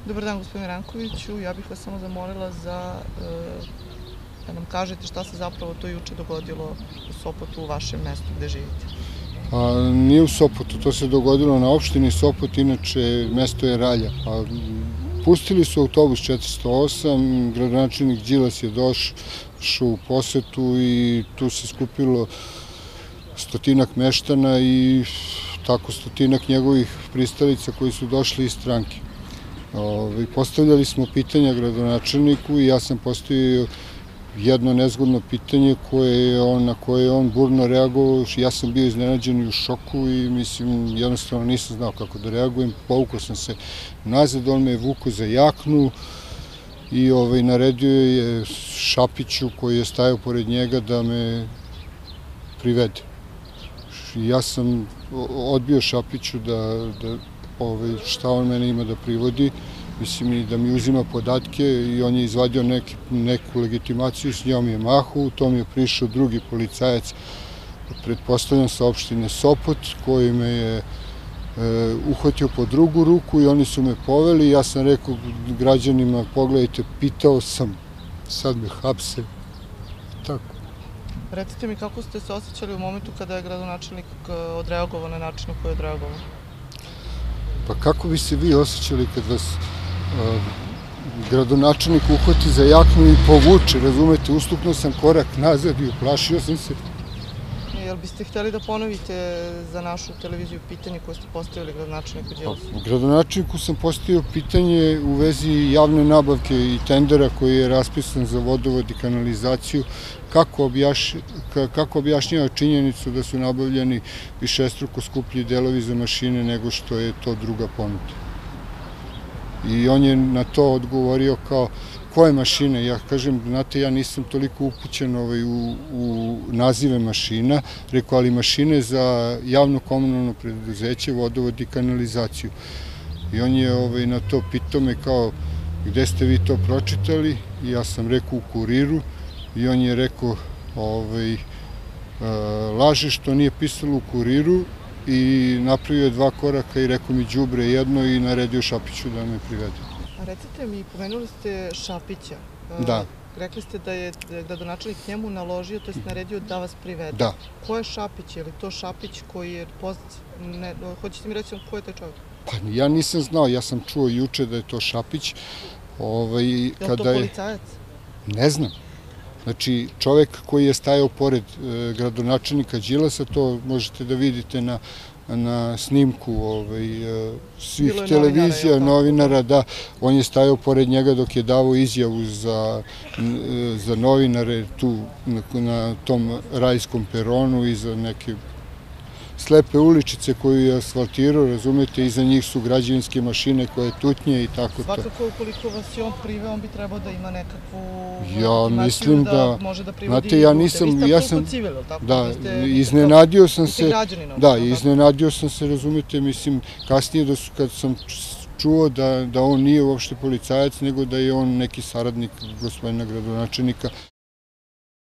Dobar dan, gospodine Rankoviću. Ja bih vas samo zamolila da nam kažete šta se zapravo to juče dogodilo u Sopotu, u vašem mestu gde živite. Nije u Sopotu, to se dogodilo na opštini Sopot, inače mesto je Ralja. Pustili su autobus 408, gradonačelnik Đilas je došao u posetu i tu se skupilo 100-ak meštana i tako 100-ak njegovih pristalica koji su došli iz stranke. Postavljali smo pitanja gradonačelniku i ja sam postavio jedno nezgodno pitanje na koje je on burno reagovao. Ja sam bio iznenađen i u šoku i mislim, jednostavno nisam znao kako da reagujem. Povukao sam se nazad, on me je vukao za jaknu i naredio je Šapiću koji je stajao pored njega da me privede. Ja sam odbio Šapiću da šta on mene ima da privodi, mislim i da mi uzima podatke i on je izvadio neku legitimaciju, s njom je mahao, u tom je prišao drugi policajac, pretpostavljam sa opštine Sopot, koji me je uhvatio po drugu ruku i oni su me poveli. Ja sam rekao građanima, pogledajte, pitao sam, sad me hapse, tako. Recite mi kako ste se osjećali u momentu kada je gradonačelnik odreagovao na način na koji je odreagovao? Pa kako bi se vi osjećali kad vas gradonačelnik uhvati za jaknu i povuče, razumete, ustuknuo sam korak nazad i uplašio sam se. Jel biste htjeli da ponovite za našu televiziju pitanje koje ste postavili gradonačelniku Đilasu? Gradonačelniku sam postavio pitanje u vezi javne nabavke i tendera koji je raspisan za vodovod i kanalizaciju. Kako objašnjava činjenicu da su nabavljeni višestruko skuplji delovi za mašine nego što je to druga ponuda? I on je na to odgovorio kao, koje mašine? Ja kažem, znate, ja nisam toliko upućen u nazive mašina, rekao, ali mašine za javno komunalno preduzeće, vodovod i kanalizaciju. I on je na to pitao me kao, gde ste vi to pročitali? I ja sam rekao u Kuriru i on je rekao, laže što nije pisalo u Kuriru i napravio je 2 koraka i rekao mi đubre jedno i naredio Šapiću da me privede. A recite mi, pomenuli ste Šapića. Da. Rekli ste da je gradonačelnik njemu naložio, to je naredio da vas privede. Da. Ko je Šapić? Je li to Šapić koji je poznat? Hoćete mi reći ko je taj čovjek? Pa ja nisam znao, ja sam čuo juče da je to Šapić. Je li to policajac? Ne znam. Znači, čovek koji je stajao pored gradonačelnika Đilasa, to možete da vidite na snimku svih televizija, novinara, da, on je stajao pored njega dok je davao izjavu za novinare tu na tom rajskom peronu i za neke slepe uličice koju je asfaltirao, razumete, iza njih su građevinske mašine koje tutnje i tako to. Svakako, ukoliko vas je on priveo, on bi trebao da ima nekakvu legitimaciju da može da privodi ljude. Vi ste apsolutno civil, tako? Da, iznenadio sam se, razumete, mislim, kasnije kad sam čuo da on nije uopšte policajac, nego da je on neki saradnik gospodina gradonačelnika.